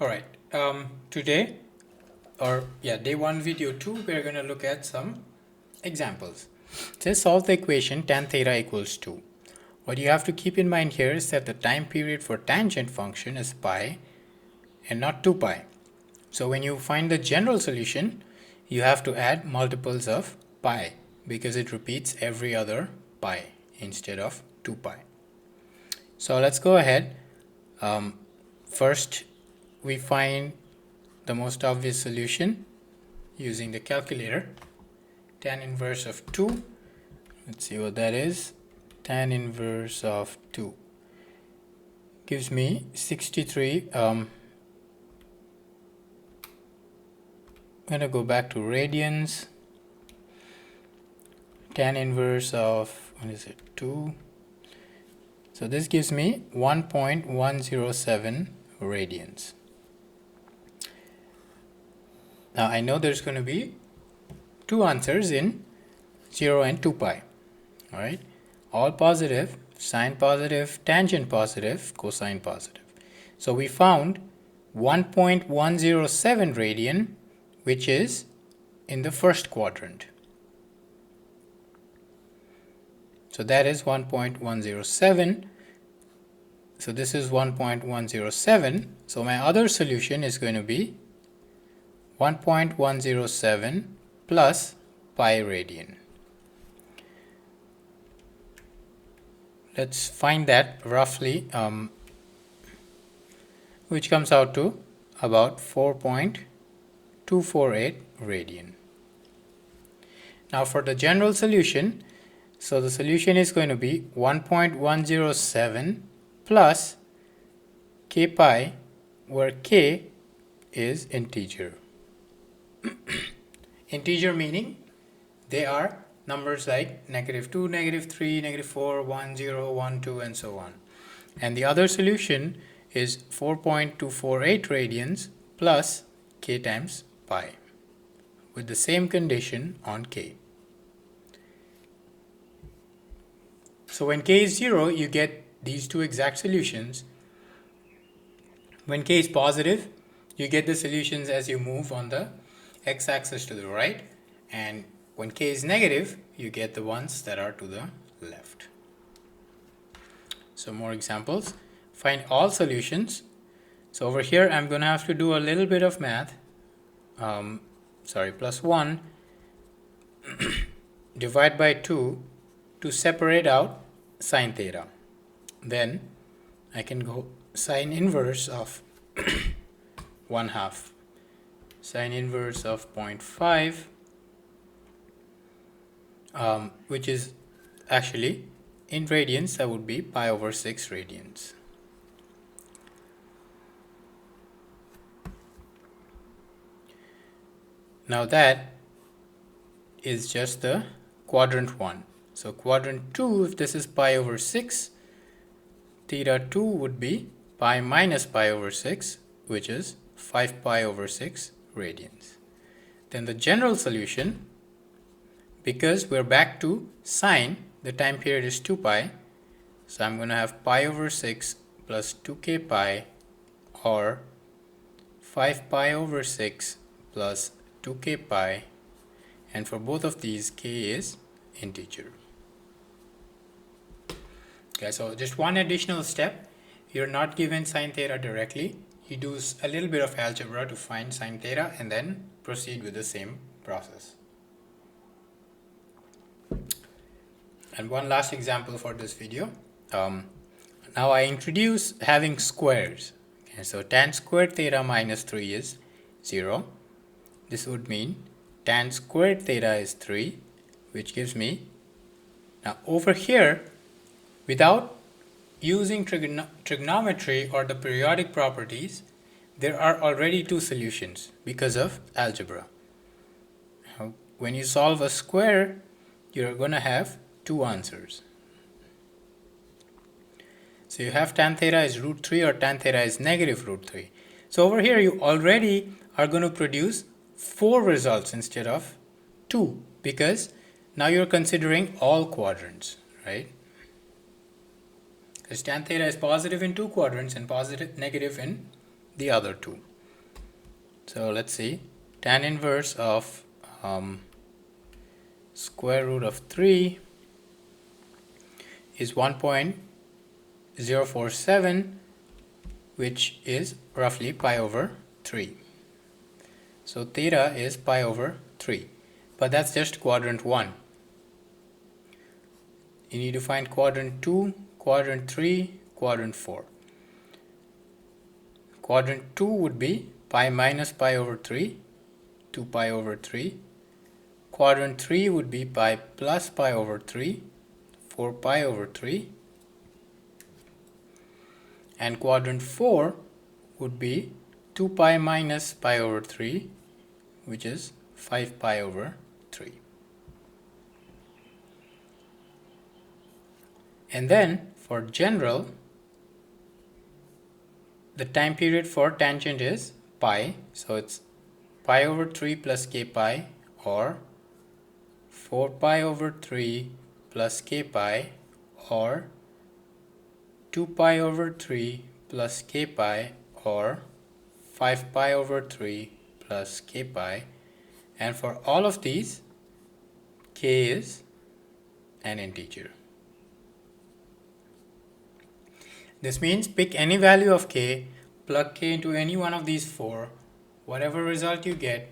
Alright, today, day 1 video 2, we're going to look at some examples. It says solve the equation tan theta equals 2. What you have to keep in mind here is that the time period for tangent function is pi and not 2 pi. So when you find the general solution, you have to add multiples of pi because it repeats every other pi instead of 2 pi. So let's go ahead. First, we find the most obvious solution using the calculator. Tan inverse of 2. Let's see what that is. Tan inverse of 2 gives me 63. I'm going to go back to radians. Tan inverse of, 2. So this gives me 1.107 radians. Now I know there's going to be two answers in 0 and 2 pi. Alright, all positive, sine positive, tangent positive, cosine positive. So we found 1.107 radian, which is in the first quadrant. So that is 1.107. So this is 1.107. So my other solution is going to be 1.107 plus pi radian. Let's find that roughly, which comes out to about 4.248 radian. Now for the general solution, so the solution is going to be 1.107 plus k pi, where k is integer. Integer meaning they are numbers like -2, -3, -4, 1, 0, 1, 2, and so on. And the other solution is 4.248 radians plus k times pi with the same condition on k. So when k is 0, you get these two exact solutions. When k is positive, you get the solutions as you move on the x-axis to the right, and when k is negative, you get the ones that are to the left. So more examples. Find all solutions. So over here I'm going to have to do a little bit of math. Plus 1 divide by 2 to separate out sine theta. Then I can go sine inverse of 1/2, sine inverse of 0.5, which is actually in radians, that would be pi over 6 radians. Now that is just the quadrant 1. So quadrant 2, if this is pi over 6, theta 2 would be pi minus pi over 6, which is 5 pi over 6 radians. Then the general solution, because we're back to sine, the time period is 2 pi, so I'm going to have pi over 6 plus 2k pi, or 5 pi over 6 plus 2k pi, and for both of these k is integer. Okay, so just one additional step. You're not given sine theta directly. You do a little bit of algebra to find sine theta and then proceed with the same process. And one last example for this video. Now I introduce having squares. Okay, so tan squared theta minus 3 is 0. This would mean tan squared theta is 3, which gives me, now over here, without using trigonometry or the periodic properties, there are already two solutions because of algebra. Now, when you solve a square, you're going to have two answers. So you have tan theta is root 3 or tan theta is negative root 3. So over here you already are going to produce 4 results instead of 2, because now you're considering all quadrants, right? Because tan theta is positive in 2 quadrants and negative in the other 2. So let's see, tan inverse of square root of 3 is 1.047, which is roughly pi over 3. So theta is pi over 3, but that's just quadrant 1. You need to find quadrant 2, quadrant 3, quadrant 4. Quadrant 2 would be pi minus pi over 3, 2 pi over 3. Quadrant 3 would be pi plus pi over 3, 4 pi over 3. And quadrant 4 would be 2 pi minus pi over 3, which is 5 pi over 3. And then for general, the time period for tangent is pi, so it's pi over 3 plus k pi, or 4 pi over 3 plus k pi, or 2 pi over 3 plus k pi, or 5 pi over 3 plus k pi. And for all of these, k is an integer. This means pick any value of k, plug k into any one of these four, whatever result you get,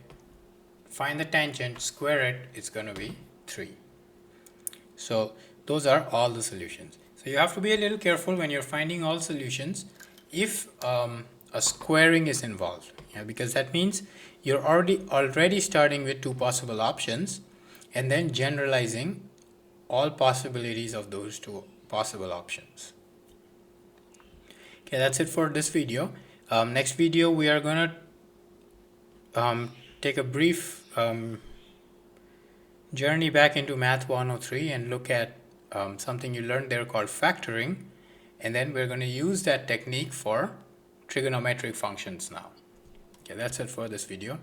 find the tangent, square it, it's going to be 3. So those are all the solutions. So you have to be a little careful when you're finding all solutions if a squaring is involved, because that means you're already starting with two possible options and then generalizing all possibilities of those two possible options. Okay, that's it for this video. Next video we are going to take a brief journey back into Math 103 and look at something you learned there called factoring, and then we're going to use that technique for trigonometric functions now. Okay, that's it for this video.